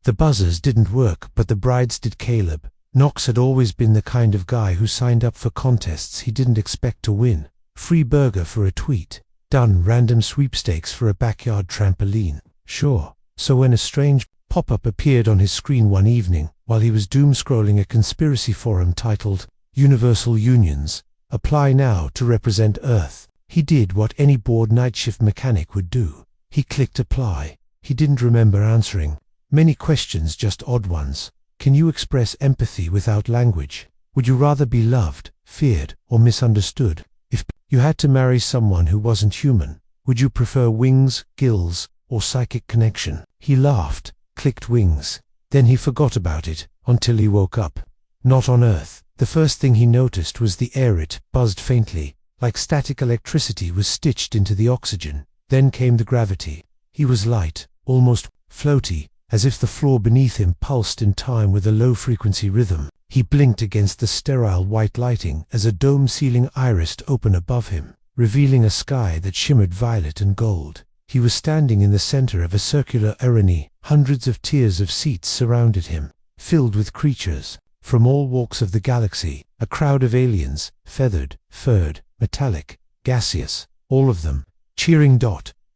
The buzzers didn't work, but the brides did. Caleb Knox had always been the kind of guy who signed up for contests he didn't expect to win. Free burger for a tweet. Done. Random sweepstakes for a backyard trampoline. Sure. So when a strange pop-up appeared on his screen one evening, while he was doom-scrolling a conspiracy forum titled, "Universal Unions, Apply Now to Represent Earth," he did what any bored night shift mechanic would do. He clicked apply. He didn't remember answering many questions, just odd ones. Can you express empathy without language? Would you rather be loved, feared, or misunderstood? If you had to marry someone who wasn't human, would you prefer wings, gills, or psychic connection? He laughed, clicked wings. Then he forgot about it, until he woke up. Not on Earth. The first thing he noticed was the air. It buzzed faintly, like static electricity was stitched into the oxygen. Then came the gravity. He was light, almost floaty, as if the floor beneath him pulsed in time with a low-frequency rhythm. He blinked against the sterile white lighting as a dome-ceiling irised open above him, revealing a sky that shimmered violet and gold. He was standing in the center of a circular arena. Hundreds of tiers of seats surrounded him, filled with creatures from all walks of the galaxy, a crowd of aliens, feathered, furred, metallic, gaseous, all of them cheering.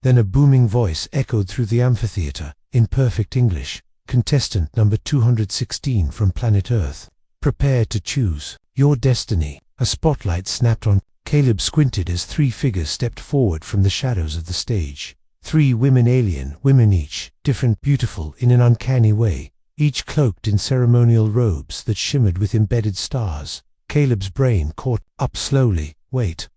Then a booming voice echoed through the amphitheater, in perfect English. Contestant number 216 from planet Earth. Prepare to choose your destiny. A spotlight snapped on. Caleb squinted as three figures stepped forward from the shadows of the stage. Three women, alien women each, different, beautiful in an uncanny way, each cloaked in ceremonial robes that shimmered with embedded stars. Caleb's brain caught up slowly. Wait,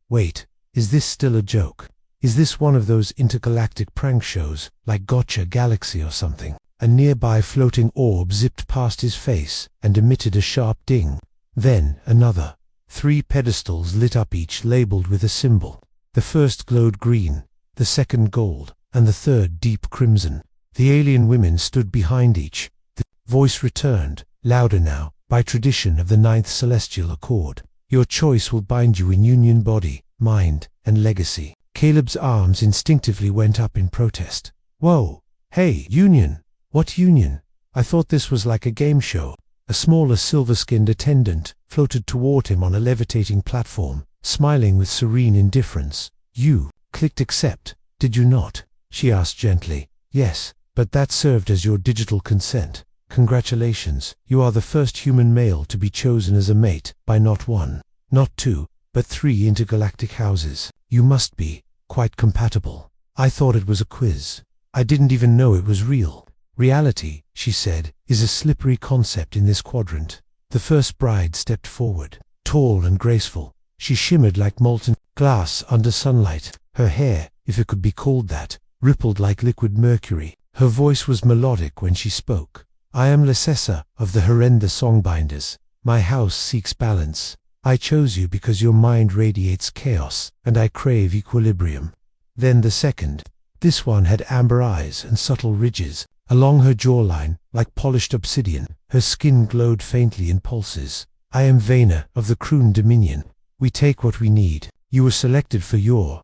is this still a joke? Is this one of those intergalactic prank shows, like Gotcha Galaxy or something? A nearby floating orb zipped past his face and emitted a sharp ding. Then another. 3 pedestals lit up, each labeled with a symbol. The first glowed green, the second gold, and the third deep crimson. The alien women stood behind each. The voice returned, louder now, by tradition of the 9th celestial accord. Your choice will bind you in union, body, mind, and legacy. Caleb's arms instinctively went up in protest. Whoa, hey, union? What union? I thought this was like a game show. A smaller silver-skinned attendant floated toward him on a levitating platform, smiling with serene indifference. You clicked accept, did you not? She asked gently. Yes, but that served as your digital consent. Congratulations, you are the first human male to be chosen as a mate by not 1, not 2, but 3 intergalactic houses. You must be quite compatible. I thought it was a quiz. I didn't even know it was real. Reality, she said, is a slippery concept in this quadrant. The first bride stepped forward, tall and graceful. She shimmered like molten glass under sunlight. Her hair, if it could be called that, rippled like liquid mercury. Her voice was melodic when she spoke. I am Lecessa of the horrendous Songbinders. My house seeks balance. I chose you because your mind radiates chaos, and I crave equilibrium. Then the second. This one had amber eyes and subtle ridges along her jawline, like polished obsidian. Her skin glowed faintly in pulses. I am Vena of the Kroon Dominion. We take what we need. You were selected for your ...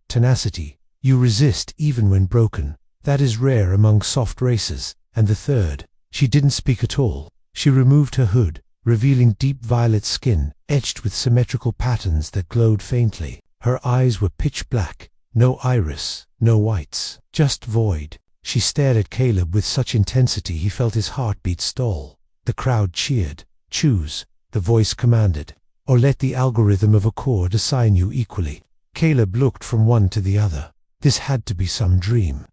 tenacity. You resist even when broken. That is rare among soft races. And the third. She didn't speak at all. She removed her hood, revealing deep violet skin, etched with symmetrical patterns that glowed faintly. Her eyes were pitch black. No iris, no whites, just void. She stared at Caleb with such intensity he felt his heartbeat stall. The crowd cheered. Choose, the voice commanded, or let the algorithm of Accord assign you equally. Caleb looked from one to the other. This had to be some dream.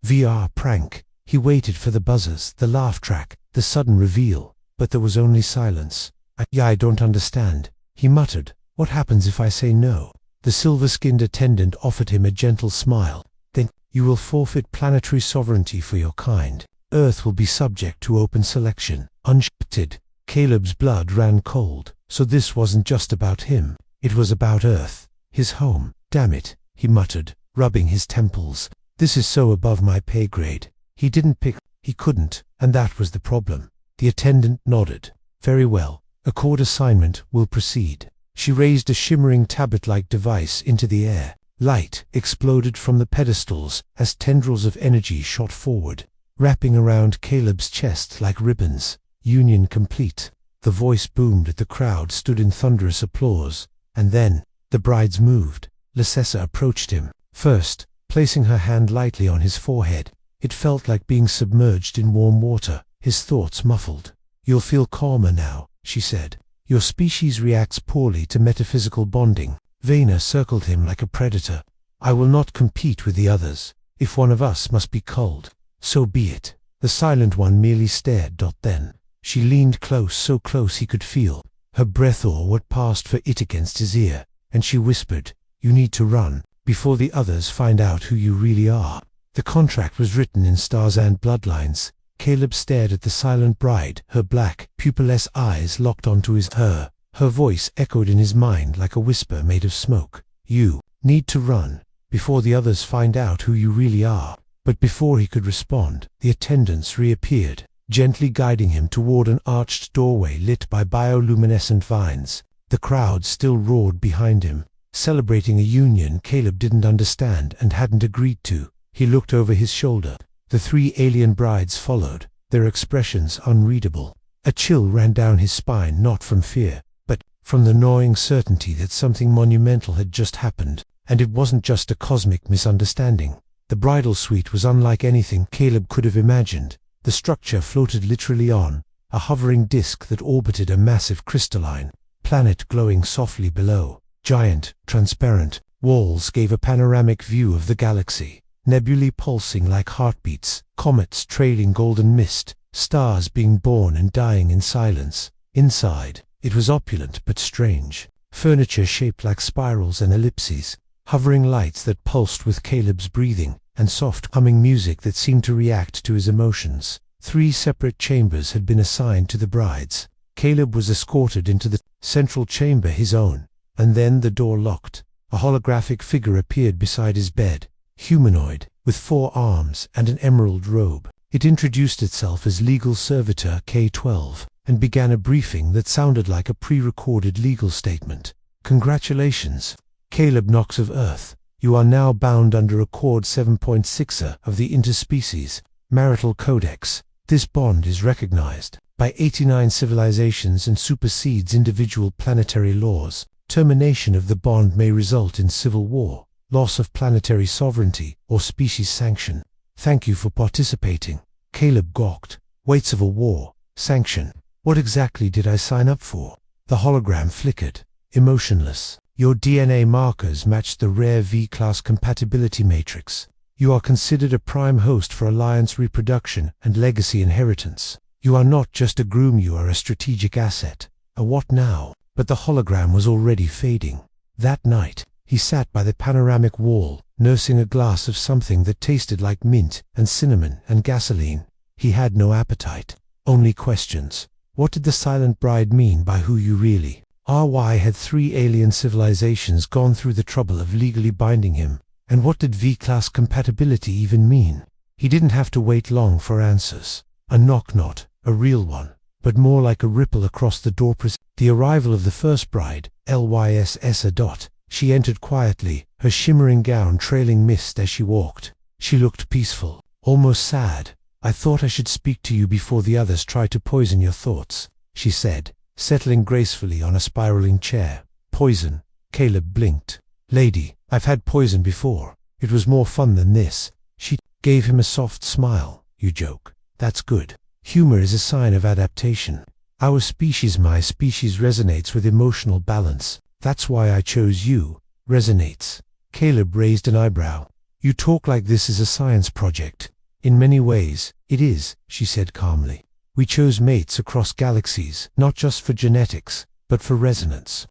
VR prank. He waited for the buzzers, the laugh track, the sudden reveal, but there was only silence. I don't understand, he muttered. What happens if I say no? The silver-skinned attendant offered him a gentle smile. Then, you will forfeit planetary sovereignty for your kind. Earth will be subject to open selection. Unshifted. Caleb's blood ran cold. So this wasn't just about him. It was about Earth. His home. Damn it, he muttered, rubbing his temples. This is so above my pay grade. He didn't pick. He couldn't, and that was the problem. The attendant nodded. Very well. Accord assignment will proceed. She raised a shimmering tablet-like device into the air. Light exploded from the pedestals as tendrils of energy shot forward. wrapping around Caleb's chest like ribbons. Union complete. The voice boomed at the crowd stood in thunderous applause, and then, the brides moved. Lysessa approached him, first, placing her hand lightly on his forehead. It felt like being submerged in warm water, his thoughts muffled. "You'll feel calmer now," she said. "Your species reacts poorly to metaphysical bonding." Vayner circled him like a predator. "I will not compete with the others. If one of us must be culled, so be it." The silent one merely stared. Then, she leaned close, so close he could feel her breath or what passed for it against his ear, and she whispered, "You need to run, before the others find out who you really are." The contract was written in stars and bloodlines. Caleb stared at the silent bride, her black, pupilless eyes locked onto her. Her voice echoed in his mind like a whisper made of smoke. "You need to run, before the others find out who you really are." But before he could respond, the attendants reappeared, gently guiding him toward an arched doorway lit by bioluminescent vines. The crowd still roared behind him, celebrating a union Caleb didn't understand and hadn't agreed to. He looked over his shoulder. The 3 alien brides followed, their expressions unreadable. A chill ran down his spine, not from fear, but from the gnawing certainty that something monumental had just happened, and it wasn't just a cosmic misunderstanding. The bridal suite was unlike anything Caleb could have imagined. The structure floated literally on, a hovering disk that orbited a massive crystalline planet glowing softly below. Giant, transparent walls gave a panoramic view of the galaxy. Nebulae pulsing like heartbeats, comets trailing golden mist, stars being born and dying in silence. Inside, it was opulent but strange. Furniture shaped like spirals and ellipses, hovering lights that pulsed with Caleb's breathing, and soft humming music that seemed to react to his emotions. 3 separate chambers had been assigned to the brides. Caleb was escorted into the central chamber, his own, and then the door locked. A holographic figure appeared beside his bed. Humanoid, with 4 arms and an emerald robe. It introduced itself as Legal Servitor K-12, and began a briefing that sounded like a pre-recorded legal statement. "Congratulations, Caleb Knox of Earth. You are now bound under Accord 7.6 of the Interspecies Marital Codex. This bond is recognized by 89 civilizations and supersedes individual planetary laws. Termination of the bond may result in civil war, loss of planetary sovereignty, or species sanction. Thank you for participating." Caleb gawked. Weights of a war, sanction. What exactly did I sign up for? The hologram flickered, emotionless. "Your DNA markers match the rare V-class compatibility matrix. You are considered a prime host for alliance reproduction and legacy inheritance. You are not just a groom, you are a strategic asset." A what now? But the hologram was already fading. That night, he sat by the panoramic wall, nursing a glass of something that tasted like mint and cinnamon and gasoline. He had no appetite, only questions. What did the silent bride mean by who you really are? Why had 3 alien civilizations gone through the trouble of legally binding him? And what did V-class compatibility even mean? He didn't have to wait long for answers. A knock, not a real one, but more like a ripple across the door. The arrival of the first bride, Lyssa. She entered quietly, her shimmering gown trailing mist as she walked. She looked peaceful, almost sad. "I thought I should speak to you before the others try to poison your thoughts," she said, settling gracefully on a spiraling chair. "Poison?" Caleb blinked. "Lady, I've had poison before. It was more fun than this." She gave him a soft smile. "You joke. That's good. Humor is a sign of adaptation. My species resonates with emotional balance. That's why I chose you." "Resonates?" Caleb raised an eyebrow. "You talk like this is a science project." "In many ways, it is," she said calmly. "We chose mates across galaxies, not just for genetics, but for resonance.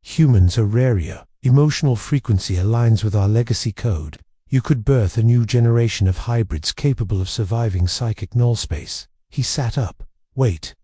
Humans are rarer. Emotional frequency aligns with our legacy code. You could birth a new generation of hybrids capable of surviving psychic nullspace." He sat up. Wait,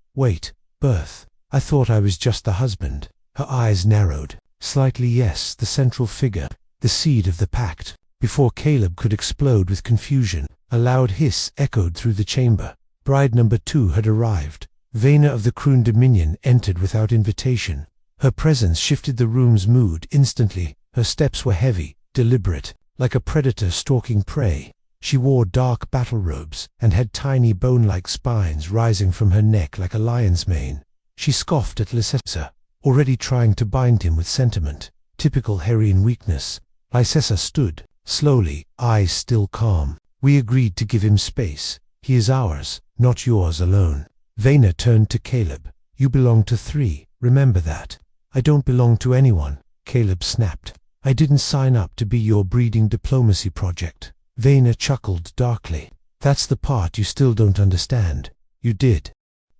birth. I thought I was just the husband." Her eyes narrowed. "Slightly, yes, the central figure, the seed of the pact." Before Caleb could explode with confusion, a loud hiss echoed through the chamber. Bride number 2 had arrived. Vayner of the Kroon Dominion entered without invitation. Her presence shifted the room's mood instantly. Her steps were heavy, deliberate, like a predator stalking prey. She wore dark battle robes and had tiny bone-like spines rising from her neck like a lion's mane. She scoffed at Lysessa, already trying to bind him with sentiment. Typical Herian weakness. Lysessa stood, slowly, eyes still calm. We agreed to give him space. He is ours, not yours alone. Vayner turned to Caleb. You belong to 3, remember that. I don't belong to anyone, Caleb snapped. I didn't sign up to be your breeding diplomacy project. Vayner chuckled darkly. That's the part you still don't understand. You did.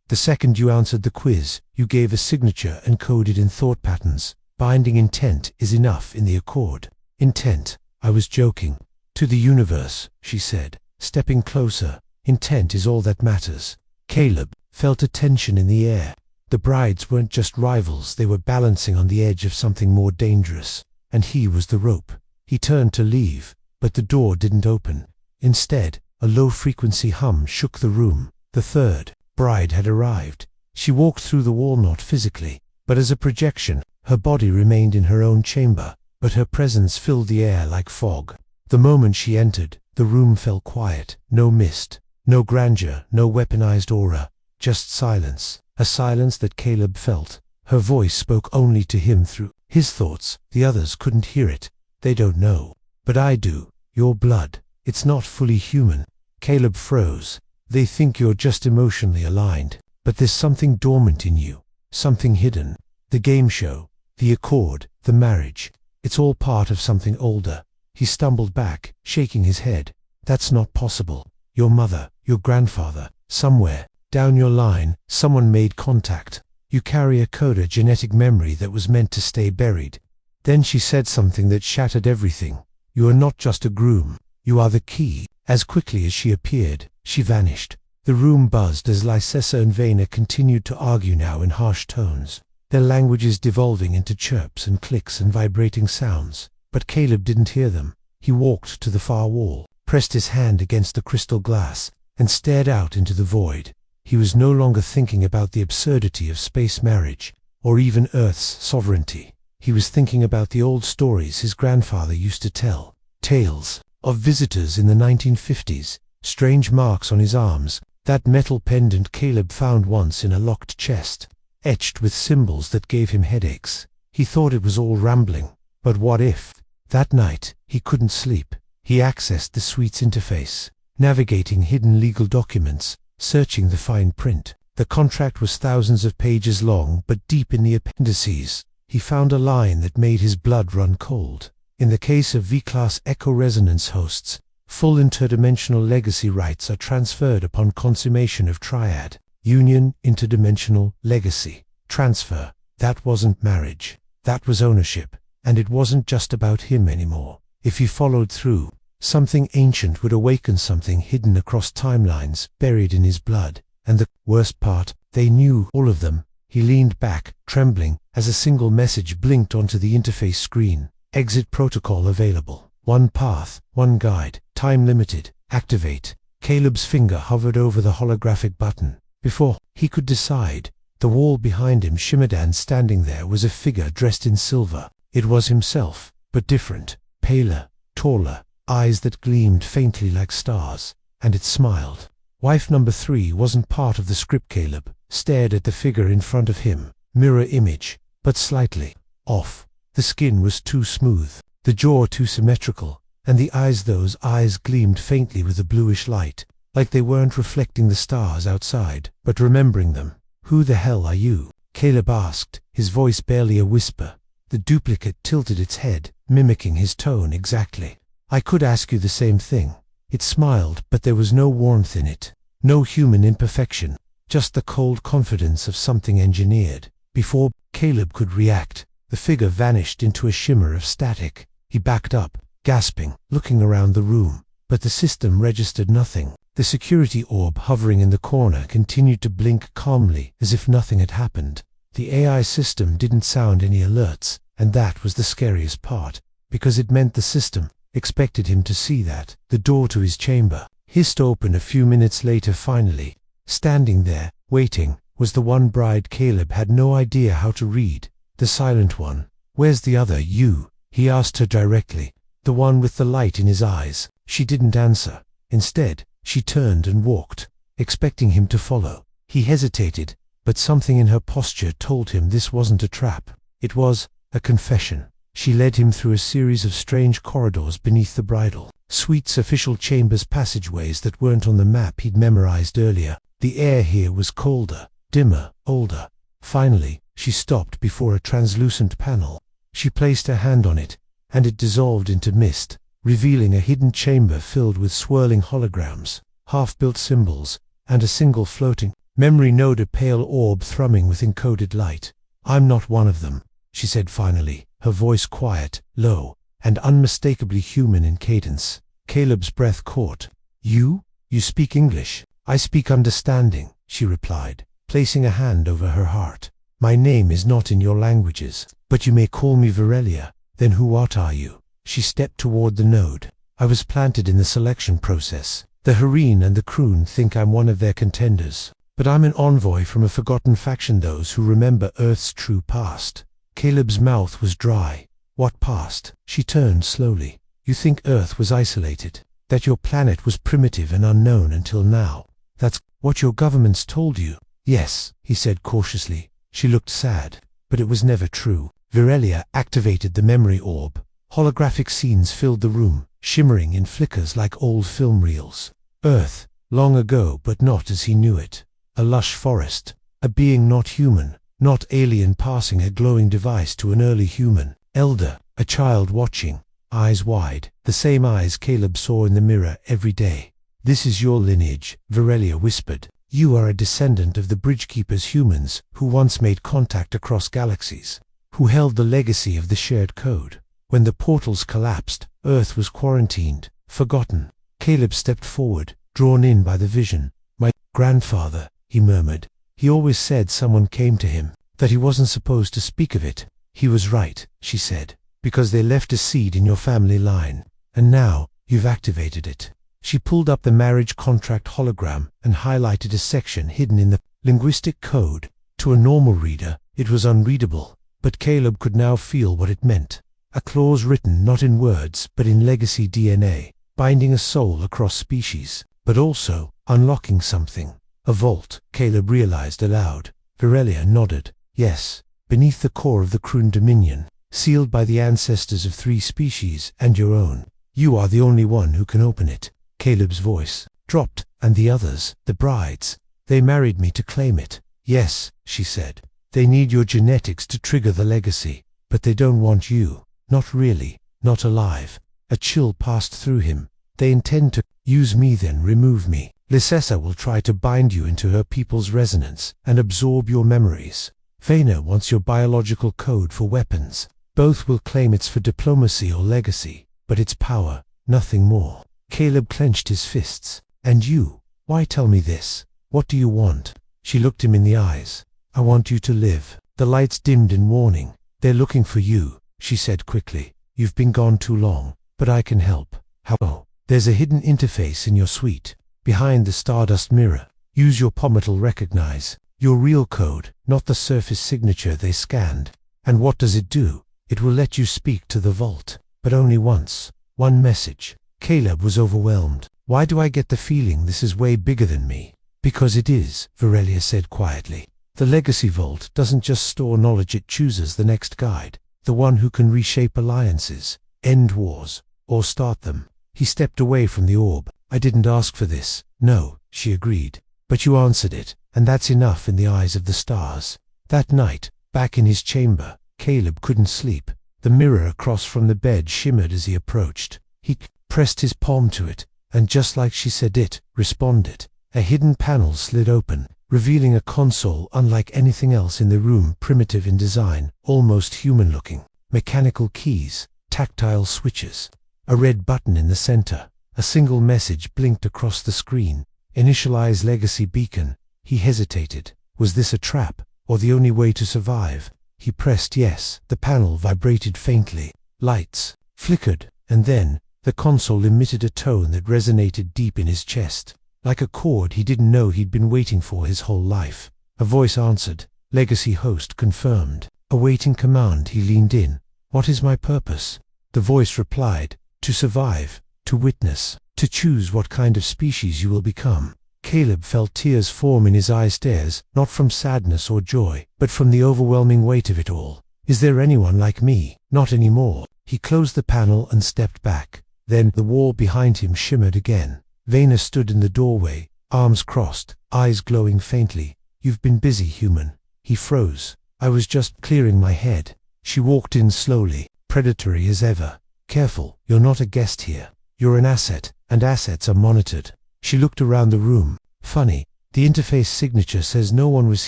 The second you answered the quiz, you gave a signature encoded in thought patterns. Binding intent is enough in the accord. Intent, I was joking. To the universe, she said, stepping closer. Intent is all that matters. Caleb felt a tension in the air. The brides weren't just rivals, they were balancing on the edge of something more dangerous. And he was the rope. He turned to leave, but the door didn't open. Instead, a low-frequency hum shook the room. The third bride had arrived. She walked through the wall not physically, but as a projection. Her body remained in her own chamber, but her presence filled the air like fog. The moment she entered, the room fell quiet. No mist, no grandeur, no weaponized aura, just silence. A silence that Caleb felt. Her voice spoke only to him through his thoughts. The others couldn't hear it. They don't know. But I do. Your blood. It's not fully human. Caleb froze. They think you're just emotionally aligned. But there's something dormant in you. Something hidden. The game show. The accord. The marriage. It's all part of something older. He stumbled back, shaking his head. That's not possible. Your mother, your grandfather, somewhere, down your line, someone made contact. You carry a coda genetic memory that was meant to stay buried. Then she said something that shattered everything. You are not just a groom. You are the key. As quickly as she appeared, she vanished. The room buzzed as Lysessa and Vayner continued to argue now in harsh tones, their languages devolving into chirps and clicks and vibrating sounds. But Caleb didn't hear them. He walked to the far wall, pressed his hand against the crystal glass, and stared out into the void. He was no longer thinking about the absurdity of space marriage, or even Earth's sovereignty. He was thinking about the old stories his grandfather used to tell. Tales of visitors in the 1950s, strange marks on his arms, that metal pendant Caleb found once in a locked chest, etched with symbols that gave him headaches. He thought it was all rambling. But what if? That night, he couldn't sleep. He accessed the suite's interface, navigating hidden legal documents, searching the fine print. The contract was thousands of pages long, but deep in the appendices, he found a line that made his blood run cold. In the case of V-class echo resonance hosts, full interdimensional legacy rights are transferred upon consummation of triad. Union, interdimensional, legacy, transfer. That wasn't marriage. That was ownership. And it wasn't just about him anymore. If he followed through, something ancient would awaken something hidden across timelines, buried in his blood. And the worst part, they knew, all of them. He leaned back, trembling, as a single message blinked onto the interface screen. Exit protocol available. One path, one guide, time limited. Activate. Caleb's finger hovered over the holographic button. Before he could decide, the wall behind him shimmered, and standing there was a figure dressed in silver. It was himself, but different, paler, taller, eyes that gleamed faintly like stars, and it smiled. Wife number 3 wasn't part of the script. Caleb stared at the figure in front of him, mirror image, but slightly off. The skin was too smooth, the jaw too symmetrical, and the eyes, those eyes gleamed faintly with a bluish light, like they weren't reflecting the stars outside, but remembering them. Who the hell are you? Caleb asked, his voice barely a whisper. The duplicate tilted its head, mimicking his tone exactly. I could ask you the same thing. It smiled, but there was no warmth in it. No human imperfection. Just the cold confidence of something engineered. Before Caleb could react, the figure vanished into a shimmer of static. He backed up, gasping, looking around the room. But the system registered nothing. The security orb hovering in the corner continued to blink calmly, as if nothing had happened. The AI system didn't sound any alerts. And that was the scariest part, because it meant the system expected him to see that. The door to his chamber hissed open a few minutes later. Finally, standing there, waiting, was the one bride Caleb had no idea how to read. The silent one. Where's the other you? He asked her directly. The one with the light in his eyes. She didn't answer. Instead, she turned and walked, expecting him to follow. He hesitated, but something in her posture told him this wasn't a trap. It was a confession. She led him through a series of strange corridors beneath the bridal, suites, official chambers, passageways that weren't on the map he'd memorized earlier. The air here was colder, dimmer, older. Finally, she stopped before a translucent panel. She placed her hand on it, and it dissolved into mist, revealing a hidden chamber filled with swirling holograms, half-built symbols, and a single floating memory node, a pale orb thrumming with encoded light. "I'm not one of them," she said finally, her voice quiet, low, and unmistakably human in cadence. Caleb's breath caught. You speak English." "I speak understanding," she replied, placing a hand over her heart. "My name is not in your languages, but you may call me Virelia." "Then what are you?" She stepped toward the node. "I was planted in the selection process. The Hareen and the Kroon think I'm one of their contenders. But I'm an envoy from a forgotten faction, those who remember Earth's true past." Caleb's mouth was dry. "What past?" She turned slowly. "You think Earth was isolated, that your planet was primitive and unknown until now. That's what your governments told you." "Yes," he said cautiously. She looked sad, but it was never true. Virelia activated the memory orb. Holographic scenes filled the room, shimmering in flickers like old film reels. Earth, long ago, but not as he knew it. A lush forest, a being not human, not alien, passing a glowing device to an early human. Elder, a child watching, eyes wide, the same eyes Caleb saw in the mirror every day. "This is your lineage," Virelia whispered. "You are a descendant of the Bridgekeeper's humans who once made contact across galaxies, who held the legacy of the shared code. When the portals collapsed, Earth was quarantined, forgotten." Caleb stepped forward, drawn in by the vision. "My grandfather," he murmured. "He always said someone came to him, that he wasn't supposed to speak of it." "He was right," she said, "because they left a seed in your family line, and now you've activated it." She pulled up the marriage contract hologram and highlighted a section hidden in the linguistic code. To a normal reader, it was unreadable, but Caleb could now feel what it meant. A clause written not in words but in legacy DNA, binding a soul across species, but also unlocking something. A vault, Caleb realized aloud. Virelia nodded. "Yes, beneath the core of the Kroon Dominion, sealed by the ancestors of 3 species and your own. You are the only one who can open it." Caleb's voice dropped. "And the others, the brides, they married me to claim it." "Yes," she said. "They need your genetics to trigger the legacy, but they don't want you. Not really, not alive." A chill passed through him. "They intend to use me, then remove me. Lysessa will try to bind you into her people's resonance and absorb your memories. Vena wants your biological code for weapons. Both will claim it's for diplomacy or legacy, but it's power, nothing more." Caleb clenched his fists. "And you? Why tell me this? What do you want?" She looked him in the eyes. "I want you to live." The lights dimmed in warning. "They're looking for you," she said quickly. "You've been gone too long, but I can help." "How?" "Oh, there's a hidden interface in your suite, behind the stardust mirror. Use your palm, it'll recognize your real code, not the surface signature they scanned." "And what does it do?" "It will let you speak to the vault, but only once. One message." Caleb was overwhelmed. "Why do I get the feeling this is way bigger than me?" "Because it is," Virelia said quietly. "The legacy vault doesn't just store knowledge, it chooses the next guide, the one who can reshape alliances, end wars, or start them." He stepped away from the orb. "I didn't ask for this." "No," she agreed. "But you answered it, and that's enough in the eyes of the stars." That night, back in his chamber, Caleb couldn't sleep. The mirror across from the bed shimmered as he approached. He pressed his palm to it, and just like she said, it responded. A hidden panel slid open, revealing a console unlike anything else in the room, primitive in design, almost human-looking. Mechanical keys, tactile switches, a red button in the center. A single message blinked across the screen. "Initialize legacy beacon." He hesitated. Was this a trap, or the only way to survive? He pressed yes. The panel vibrated faintly. Lights flickered, and then the console emitted a tone that resonated deep in his chest, like a chord he didn't know he'd been waiting for his whole life. A voice answered. "Legacy host confirmed." Awaiting command, he leaned in. "What is my purpose?" The voice replied. "To survive, to witness, to choose what kind of species you will become. Caleb felt tears form in his eyes, tears, not from sadness or joy, but from the overwhelming weight of it all. Is there anyone like me? Not anymore. He closed the panel and stepped back. Then the wall behind him shimmered again. Vena stood in the doorway, arms crossed, eyes glowing faintly. You've been busy, human. He froze. I was just clearing my head. She walked in slowly, predatory as ever. Careful, you're not a guest here. You're an asset, and assets are monitored. She looked around the room. Funny, the interface signature says no one was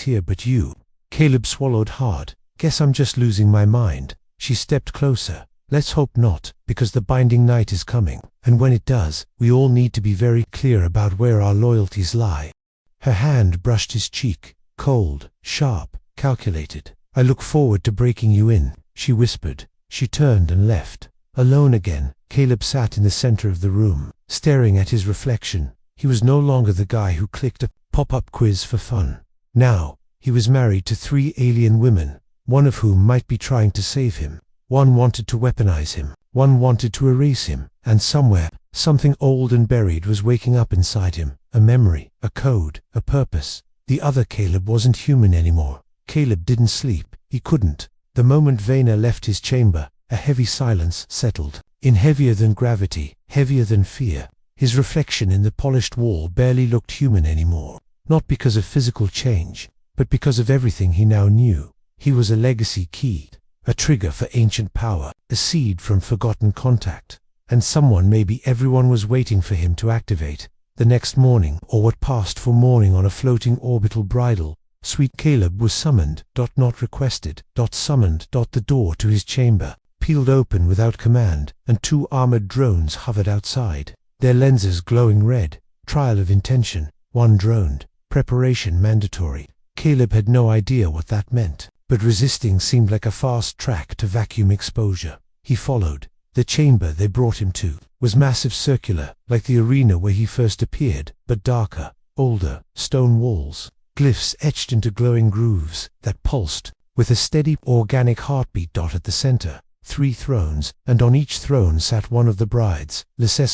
here but you. Caleb swallowed hard. Guess I'm just losing my mind. She stepped closer. Let's hope not, because the binding night is coming, and when it does, we all need to be very clear about where our loyalties lie. Her hand brushed his cheek, cold, sharp, calculated. I look forward to breaking you in, she whispered. She turned and left. Alone again, Caleb sat in the center of the room, staring at his reflection. He was no longer the guy who clicked a pop-up quiz for fun. Now, he was married to 3 alien women, one of whom might be trying to save him. One wanted to weaponize him, one wanted to erase him, and somewhere, something old and buried was waking up inside him, a memory, a code, a purpose. The other Caleb wasn't human anymore. Caleb didn't sleep, he couldn't. The moment Vena left his chamber, a heavy silence settled, in heavier than gravity, heavier than fear. His reflection in the polished wall barely looked human anymore, not because of physical change, but because of everything he now knew. He was a legacy key. A trigger for ancient power, a seed from forgotten contact, and someone, maybe everyone, was waiting for him to activate. The next morning, or what passed for morning on a floating orbital bridle, sweet Caleb was summoned, not requested, summoned. The door to his chamber peeled open without command, and 2 armored drones hovered outside, their lenses glowing red. Trial of intention. One droned. Preparation mandatory. Caleb had no idea what that meant, but resisting seemed like a fast track to vacuum exposure. He followed. The chamber they brought him to was massive, circular, like the arena where he first appeared, but darker, older, stone walls, glyphs etched into glowing grooves that pulsed, with a steady, organic heartbeat. At the center, 3 thrones, and on each throne sat one of the brides,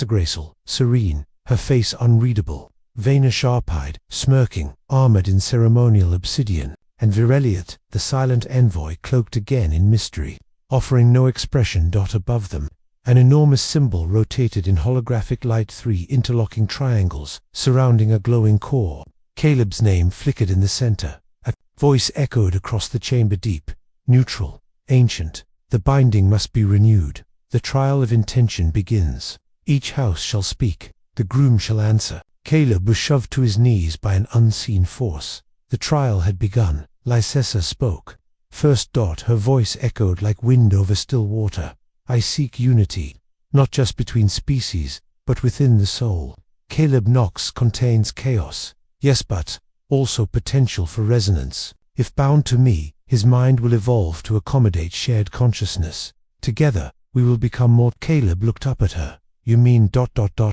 graceful, serene, her face unreadable. Vena sharp-eyed, smirking, armored in ceremonial obsidian, and Vireliat, the silent envoy, cloaked again in mystery, offering no expression. Above them, an enormous symbol rotated in holographic light, 3 interlocking triangles surrounding a glowing core. Caleb's name flickered in the center. A voice echoed across the chamber, deep, neutral, ancient. The binding must be renewed. The trial of intention begins. Each house shall speak. The groom shall answer. Caleb was shoved to his knees by an unseen force. The trial had begun. Lysessa spoke. First. Her voice echoed like wind over still water. I seek unity, not just between species, but within the soul. Caleb Knox contains chaos, yes, but also potential for resonance. If bound to me, his mind will evolve to accommodate shared consciousness. Together, we will become more. Caleb looked up at her. You mean ...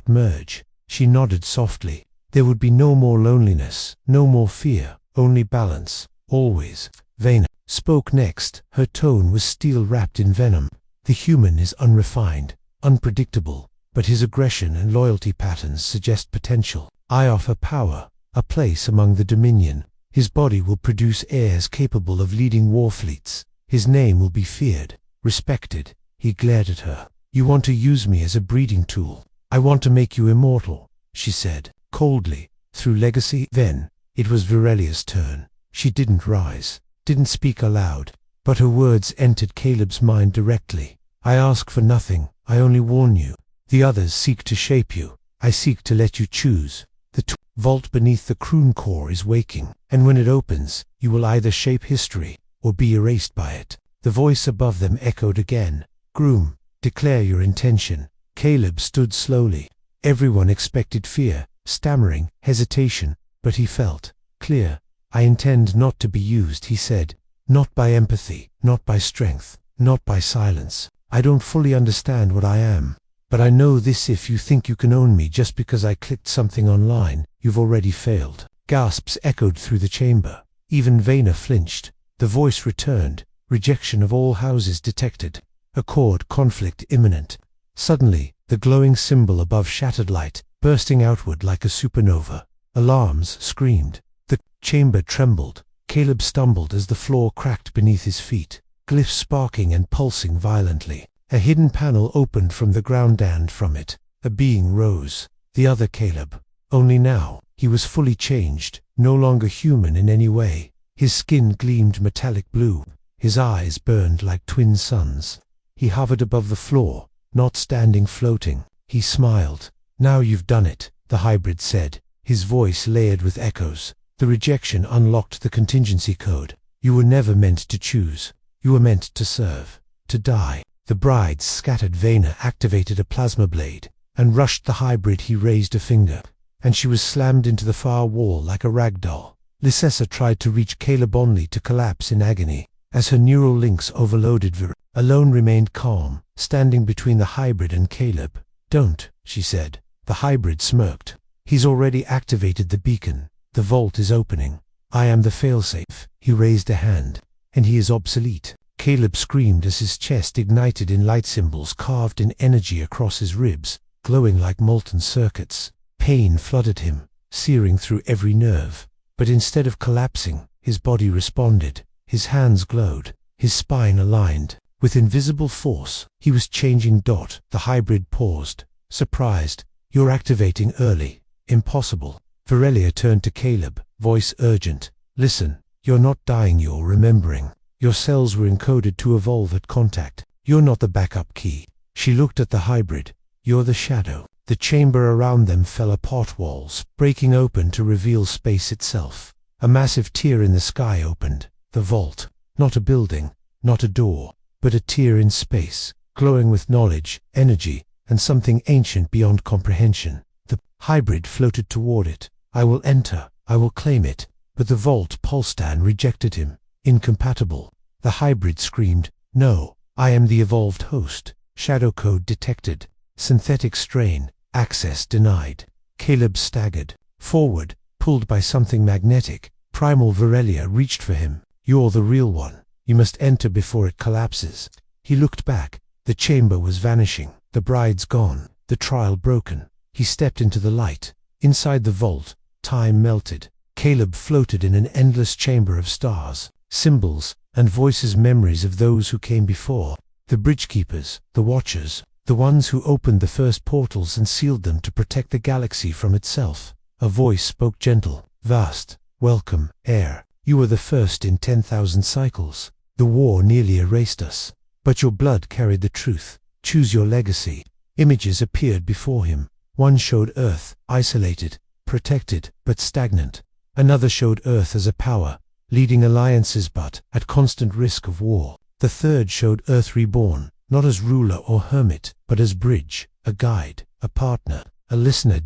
merge? She nodded softly. There would be no more loneliness, no more fear, only balance, always. Vena spoke next. Her tone was steel wrapped in venom. The human is unrefined, unpredictable, but his aggression and loyalty patterns suggest potential. I offer power, a place among the Dominion. His body will produce heirs capable of leading war fleets. His name will be feared, respected. He glared at her. You want to use me as a breeding tool. I want to make you immortal, she said, coldly. Through legacy. Then, it was Virelia's turn. She didn't rise, didn't speak aloud, but her words entered Caleb's mind directly. I ask for nothing, I only warn you. The others seek to shape you. I seek to let you choose. The vault beneath the Kroon core is waking, and when it opens, you will either shape history, or be erased by it. The voice above them echoed again. Groom, declare your intention. Caleb stood slowly. Everyone expected fear, stammering, hesitation, but he felt clear. I intend not to be used, he said. Not by empathy, not by strength, not by silence. I don't fully understand what I am, but I know this: if you think you can own me just because I clicked something online, you've already failed. Gasps echoed through the chamber. Even Vena flinched. The voice returned. Rejection of all houses detected. Accord conflict imminent. Suddenly, the glowing symbol above shattered light, bursting outward like a supernova. Alarms screamed. The chamber trembled. Caleb stumbled as the floor cracked beneath his feet, glyphs sparking and pulsing violently. A hidden panel opened from the ground, and from it, a being rose. The other Caleb. Only now, he was fully changed, no longer human in any way. His skin gleamed metallic blue. His eyes burned like twin suns. He hovered above the floor, not standing, floating. He smiled. "Now you've done it," the hybrid said, his voice layered with echoes. The rejection unlocked the contingency code. "You were never meant to choose. You were meant to serve, to die." The bride's scattered Vayner activated a plasma blade and rushed the hybrid. He raised a finger, and she was slammed into the far wall like a rag doll. Lysessa tried to reach Caleb only to collapse in agony. As her neural links overloaded, alone remained calm, standing between the hybrid and Caleb. "Don't," she said. The hybrid smirked. "He's already activated the beacon. The vault is opening. I am the failsafe." He raised a hand. "And he is obsolete." Caleb screamed as his chest ignited in light symbols carved in energy across his ribs, glowing like molten circuits. Pain flooded him, searing through every nerve. But instead of collapsing, his body responded. His hands glowed, his spine aligned. With invisible force, he was changing. The hybrid paused, surprised. "You're activating early." "Impossible." Virelia turned to Caleb, voice urgent. "Listen, you're not dying, you're remembering. Your cells were encoded to evolve at contact. You're not the backup key." She looked at the hybrid. "You're the shadow." The chamber around them fell apart, walls breaking open to reveal space itself. A massive tear in the sky opened. The vault. Not a building, not a door, but a tear in space, glowing with knowledge, energy, and something ancient beyond comprehension. The hybrid floated toward it. "I will enter. I will claim it." But the vault pulsed and rejected him. "Incompatible." The hybrid screamed. "No, I am the evolved host." Shadow code detected. Synthetic strain. Access denied. Caleb staggered forward, pulled by something magnetic. Primal Virelia reached for him. "You're the real one. You must enter before it collapses." He looked back. The chamber was vanishing. The bride's gone. The trial broken. He stepped into the light. Inside the vault, time melted. Caleb floated in an endless chamber of stars, symbols, and voices, memories of those who came before. The bridgekeepers, the watchers, the ones who opened the first portals and sealed them to protect the galaxy from itself. A voice spoke, gentle, vast. "Welcome, heir. You were the first in 10,000 cycles. The war nearly erased us, but your blood carried the truth. Choose your legacy." Images appeared before him. One showed Earth, isolated, protected, but stagnant. Another showed Earth as a power, leading alliances but at constant risk of war. The third showed Earth reborn, not as ruler or hermit, but as bridge, a guide, a partner, a listener.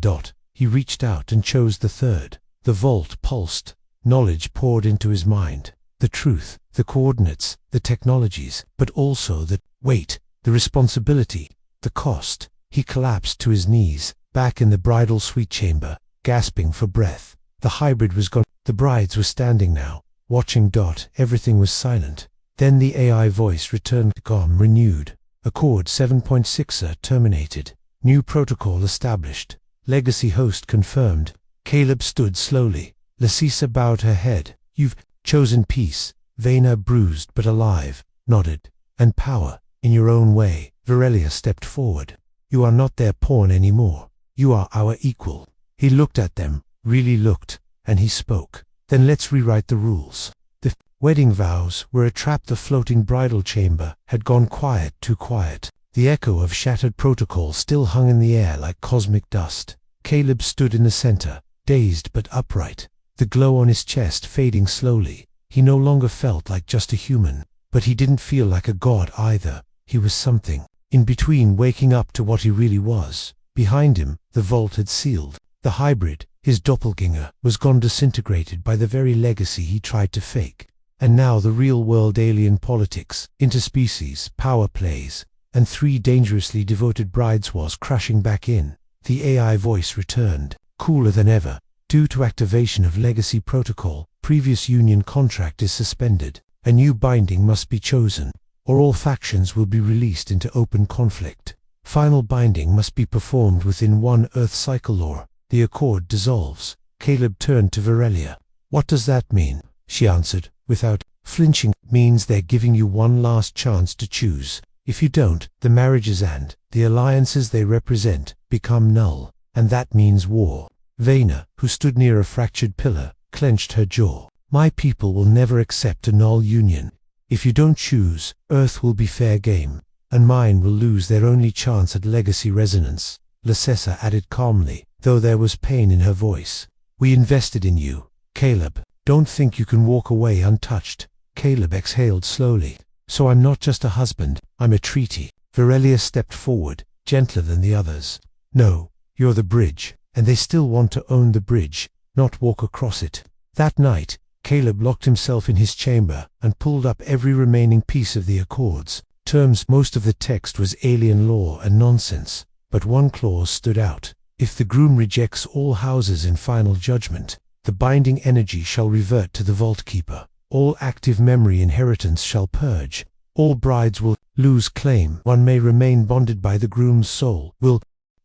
He reached out and chose the third. The vault pulsed. Knowledge poured into his mind. The truth, the coordinates, the technologies, but also the weight, the responsibility, the cost. He collapsed to his knees, back in the bridal suite chamber, gasping for breath. The hybrid was gone. The brides were standing now, watching. Everything was silent. Then the AI voice returned, calm, renewed. Accord 7.6 terminated. New protocol established. Legacy host confirmed. Caleb stood slowly. Lysessa bowed her head. "You've chosen peace." Vayner, bruised but alive, nodded. "And power, in your own way." Virelia stepped forward. "You are not their pawn anymore. You are our equal." He looked at them, really looked, and he spoke. "Then let's rewrite the rules." The wedding vows were a trap. The floating bridal chamber had gone quiet, too quiet. The echo of shattered protocol still hung in the air like cosmic dust. Caleb stood in the center, dazed but upright, the glow on his chest fading slowly. He no longer felt like just a human, but he didn't feel like a god either. He was something in between, waking up to what he really was. Behind him, the vault had sealed. The hybrid, his doppelganger, was gone, disintegrated by the very legacy he tried to fake. And now the real-world alien politics, interspecies, power plays, and 3 dangerously devoted brides was crashing back in. The AI voice returned, cooler than ever. "Due to activation of legacy protocol, previous union contract is suspended. A new binding must be chosen, or all factions will be released into open conflict." Final binding must be performed within one Earth cycle or the accord dissolves. Caleb turned to Verelia. What does that mean? She answered, without flinching. Means they're giving you one last chance to choose. If you don't, the marriages and the alliances they represent become null, and that means war. Vena, who stood near a fractured pillar, clenched her jaw. My people will never accept a null union. If you don't choose, Earth will be fair game, and mine will lose their only chance at legacy resonance. Lasessa added calmly, though there was pain in her voice. We invested in you, Caleb. Don't think you can walk away untouched. Caleb exhaled slowly. So I'm not just a husband, I'm a treaty. Verelia stepped forward, gentler than the others. No, you're the bridge, and they still want to own the bridge, not walk across it. That night, Caleb locked himself in his chamber and pulled up every remaining piece of the Accords. Terms. Most of the text was alien law and nonsense, but one clause stood out. If the groom rejects all houses in final judgment, the binding energy shall revert to the vault keeper. All active memory inheritance shall purge. All brides will lose claim. One may remain bonded by the groom's soul.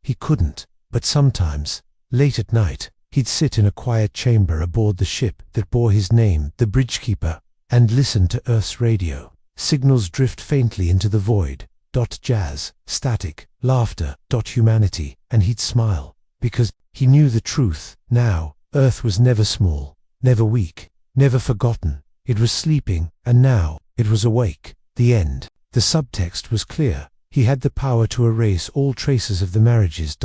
He couldn't, but sometimes, late at night, he'd sit in a quiet chamber aboard the ship that bore his name, the Bridgekeeper, and listen to Earth's radio. Signals drift faintly into the void. Jazz, static, laughter, humanity, and he'd smile, because he knew the truth. Now, Earth was never small, never weak, never forgotten. It was sleeping, and now, it was awake. The end. The subtext was clear. He had the power to erase all traces of the marriages.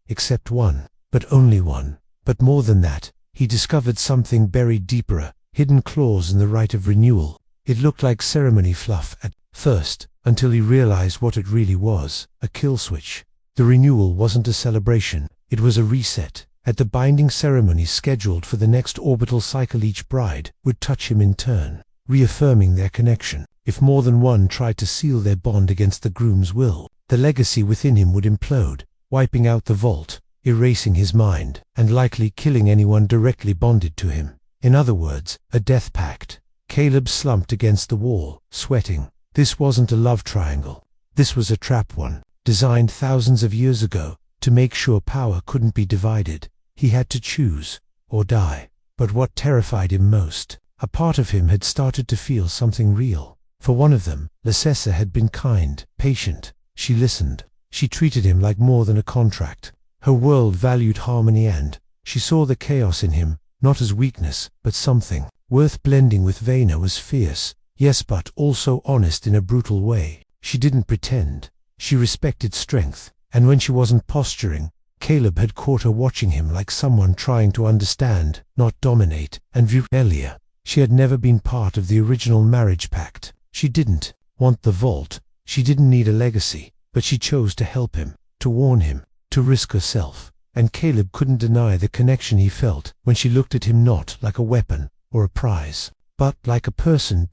Except one. But only one. But more than that, he discovered something buried deeper, a hidden clause in the rite of renewal. It looked like ceremony fluff at first, until he realized what it really was, a kill switch. The renewal wasn't a celebration, it was a reset. At the binding ceremony scheduled for the next orbital cycle, each bride would touch him in turn, reaffirming their connection. If more than one tried to seal their bond against the groom's will, the legacy within him would implode, wiping out the vault, erasing his mind, and likely killing anyone directly bonded to him. In other words, a death pact. Caleb slumped against the wall, sweating. This wasn't a love triangle. This was a trap one, designed thousands of years ago, to make sure power couldn't be divided. He had to choose, or die. But what terrified him most, a part of him had started to feel something real. For one of them, Lasessa had been kind, patient. She listened. She treated him like more than a contract. Her world valued harmony, and she saw the chaos in him, not as weakness, but something worth blending with. Vena was fierce, yes, but also honest in a brutal way. She didn't pretend. She respected strength, and when she wasn't posturing, Caleb had caught her watching him like someone trying to understand, not dominate. And Verelia, she had never been part of the original marriage pact. She didn't want the vault, she didn't need a legacy, but she chose to help him, to warn him, to risk herself. And Caleb couldn't deny the connection he felt when she looked at him, not like a weapon or a prize, but like a person.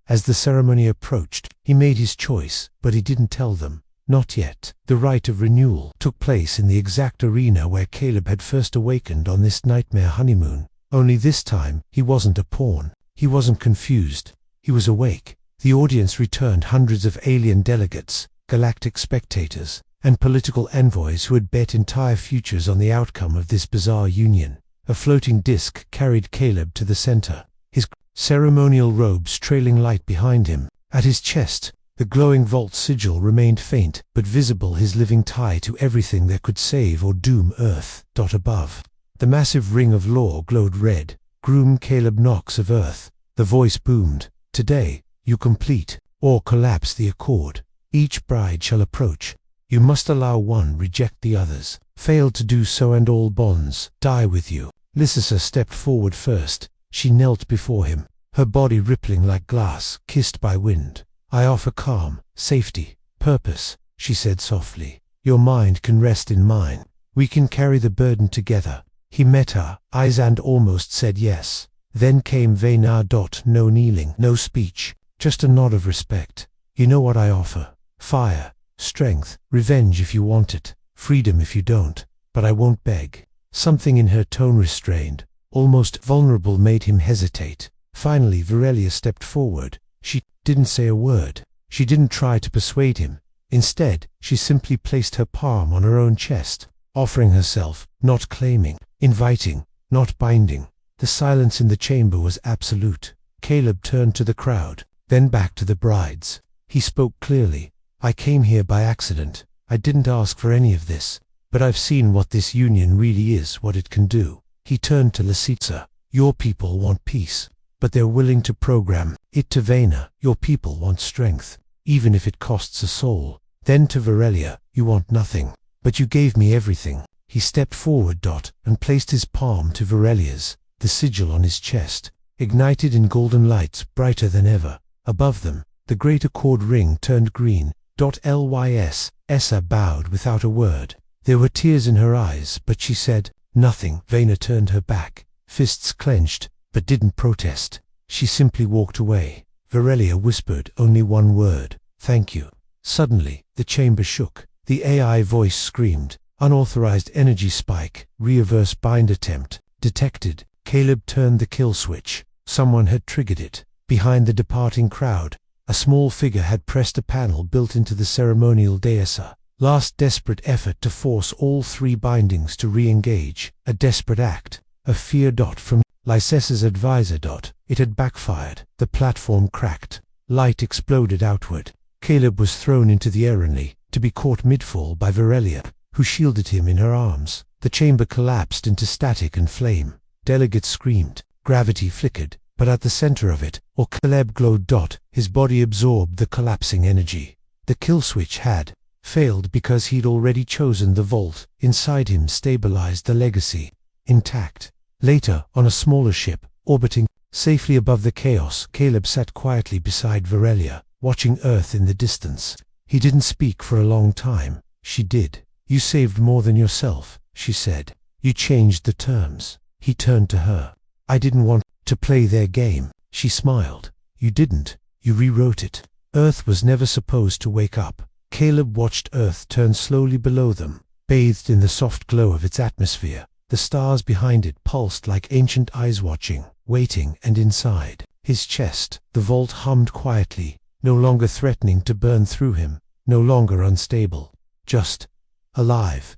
As the ceremony approached, he made his choice, but he didn't tell them. Not yet. The rite of renewal took place in the exact arena where Caleb had first awakened on this nightmare honeymoon. Only this time, he wasn't a pawn. He wasn't confused. He was awake. The audience returned hundreds of alien delegates, galactic spectators, and political envoys who had bet entire futures on the outcome of this bizarre union. A floating disc carried Caleb to the center, his ceremonial robes trailing light behind him. At his chest, the glowing vault sigil remained faint, but visible, his living tie to everything that could save or doom Earth. Above, the massive ring of law glowed red. Groom Caleb Knox of Earth. The voice boomed. Today, you complete, or collapse the accord. Each bride shall approach. You must allow one, reject the others. Fail to do so and all bonds die with you. Lasessa stepped forward first. She knelt before him, her body rippling like glass, kissed by wind. I offer calm, safety, purpose, she said softly. Your mind can rest in mine. We can carry the burden together. He met her eyes and almost said yes. Then came Vena. No kneeling, no speech, just a nod of respect. You know what I offer. Fire, strength, revenge if you want it, freedom if you don't, but I won't beg. Something in her tone, restrained, almost vulnerable, made him hesitate. Finally Verelia stepped forward. She didn't say a word. She didn't try to persuade him. Instead, she simply placed her palm on her own chest, offering herself, not claiming, inviting, not binding. The silence in the chamber was absolute. Caleb turned to the crowd, then back to the brides. He spoke clearly. I came here by accident. I didn't ask for any of this, but I've seen what this union really is, what it can do. He turned to Lisitsa. Your people want peace, but they're willing to program it to Vena. Your people want strength, even if it costs a soul. Then to Virelia, you want nothing, but you gave me everything. He stepped forward, and placed his palm to Virelia's. The sigil on his chest ignited in golden lights brighter than ever. Above them, the great accord ring turned green. Lys. Essa bowed without a word. There were tears in her eyes, but she said nothing. Vena turned her back, fists clenched, but didn't protest. She simply walked away. Virelia whispered only one word, thank you. Suddenly, the chamber shook. The AI voice screamed, unauthorized energy spike, reverse bind attempt, detected. Caleb turned the kill switch. Someone had triggered it. Behind the departing crowd, a small figure had pressed a panel built into the ceremonial dais. Last desperate effort to force all three bindings to re-engage. A desperate act. A fear. From Lysessa's advisor. It had backfired. The platform cracked. Light exploded outward. Caleb was thrown into the air, to be caught mid-fall by Virelia, who shielded him in her arms. The chamber collapsed into static and flame. Delegates screamed. Gravity flickered, but at the center of it, Caleb glowed. His body absorbed the collapsing energy. The kill switch had failed because he'd already chosen the vault. Inside him stabilized the legacy, intact. Later, on a smaller ship, orbiting safely above the chaos, Caleb sat quietly beside Virelia, watching Earth in the distance. He didn't speak for a long time. She did. You saved more than yourself, she said. You changed the terms. He turned to her. I didn't want to play their game. She smiled. You didn't. You rewrote it. Earth was never supposed to wake up. Caleb watched Earth turn slowly below them, bathed in the soft glow of its atmosphere. The stars behind it pulsed like ancient eyes watching, waiting, and inside his chest, the vault hummed quietly, no longer threatening to burn through him, no longer unstable, just alive.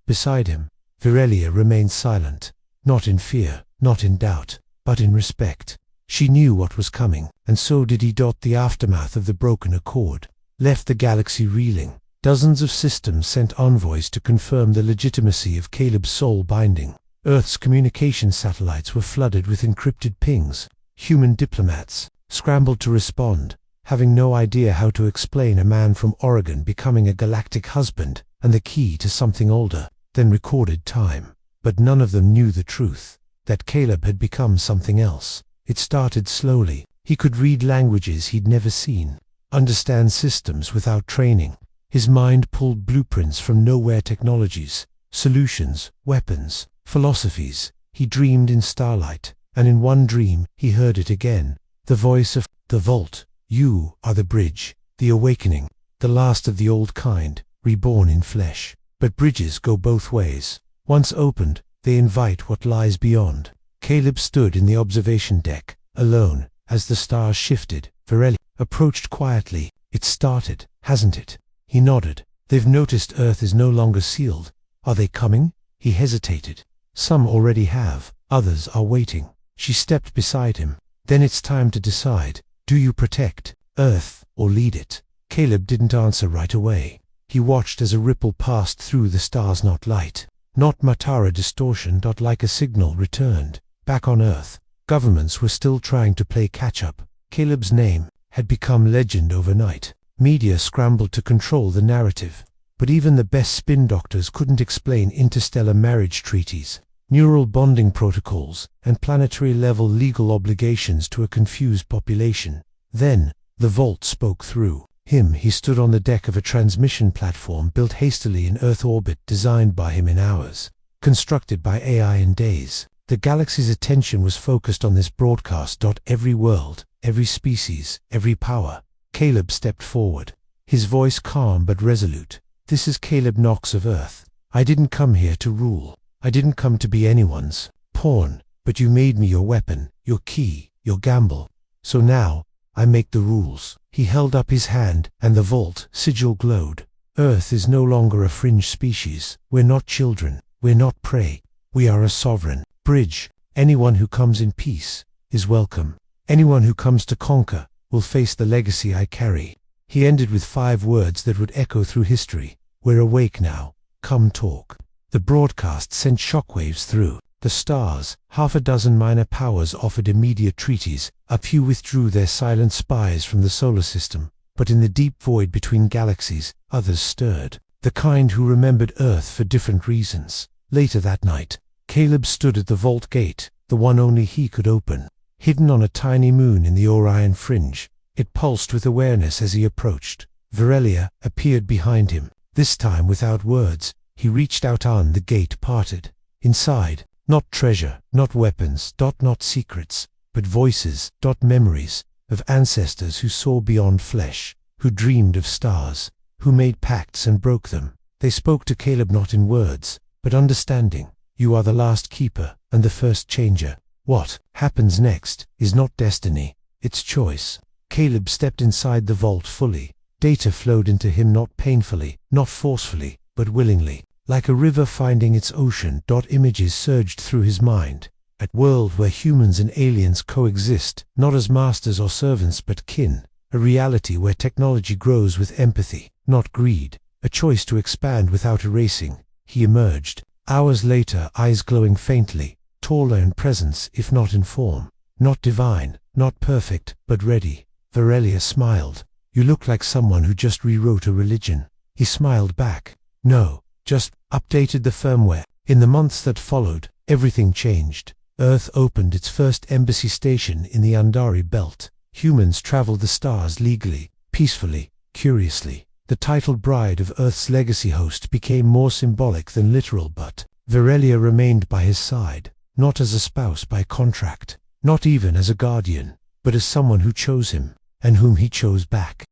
Beside him, Virelia remained silent, not in fear, not in doubt, but in respect. She knew what was coming, and so did he. The aftermath of the broken accord left the galaxy reeling. Dozens of systems sent envoys to confirm the legitimacy of Caleb's soul binding. Earth's communication satellites were flooded with encrypted pings. Human diplomats scrambled to respond, having no idea how to explain a man from Oregon becoming a galactic husband and the key to something older than recorded time. But none of them knew the truth, that Caleb had become something else. It started slowly. He could read languages he'd never seen, understand systems without training. His mind pulled blueprints from nowhere technologies, solutions, weapons, philosophies. He dreamed in starlight, and in one dream he heard it again. The voice of the vault. You are the bridge, the awakening, the last of the old kind, reborn in flesh. But bridges go both ways. Once opened, they invite what lies beyond. Caleb stood in the observation deck, alone, as the stars shifted. Virelia approached quietly. It started, hasn't it? He nodded. They've noticed Earth is no longer sealed. Are they coming? He hesitated. Some already have, others are waiting. She stepped beside him. Then it's time to decide. Do you protect Earth or lead it? Caleb didn't answer right away. He watched as a ripple passed through the stars, not light, not Matara distortion. Like a signal returned. Back on Earth, governments were still trying to play catch-up. Caleb's name had become legend overnight. Media scrambled to control the narrative. But even the best spin doctors couldn't explain interstellar marriage treaties, neural bonding protocols, and planetary-level legal obligations to a confused population. Then, the vault spoke through him. He stood on the deck of a transmission platform built hastily in Earth orbit, designed by him in hours, constructed by AI in days. The galaxy's attention was focused on this broadcast. Every world, every species, every power. Caleb stepped forward, his voice calm but resolute. This is Caleb Knox of Earth. I didn't come here to rule. I didn't come to be anyone's pawn, but you made me your weapon, your key, your gamble. So now, I make the rules. He held up his hand, and the vault sigil glowed. Earth is no longer a fringe species. We're not children. We're not prey. We are a sovereign. Bridge. Anyone who comes in peace is welcome. Anyone who comes to conquer will face the legacy I carry. He ended with 5 words that would echo through history. We're awake now. Come talk. The broadcast sent shockwaves through the stars. Half a dozen minor powers offered immediate treaties. A few withdrew their silent spies from the solar system. But in the deep void between galaxies, others stirred. The kind who remembered Earth for different reasons. Later that night, Caleb stood at the vault gate, the one only he could open. Hidden on a tiny moon in the Orion fringe, it pulsed with awareness as he approached. Virelia appeared behind him. This time without words, he reached out on the gate parted. Inside, not treasure, not weapons, not secrets, but voices, memories, of ancestors who saw beyond flesh, who dreamed of stars, who made pacts and broke them. They spoke to Caleb not in words, but understanding. You are the last keeper, and the first changer. What happens next is not destiny, it's choice. Caleb stepped inside the vault fully. Data flowed into him not painfully, not forcefully, but willingly. Like a river finding its ocean. Images surged through his mind. A world where humans and aliens coexist, not as masters or servants but kin. A reality where technology grows with empathy, not greed. A choice to expand without erasing. He emerged. Hours later, eyes glowing faintly, taller in presence if not in form. Not divine, not perfect, but ready. Virelia smiled. You look like someone who just rewrote a religion. He smiled back. No, just updated the firmware. In the months that followed, everything changed. Earth opened its first embassy station in the Andari belt. Humans traveled the stars legally, peacefully, curiously. The titled bride of Earth's legacy host became more symbolic than literal, but Virelia remained by his side, not as a spouse by contract, not even as a guardian, but as someone who chose him, and whom he chose back.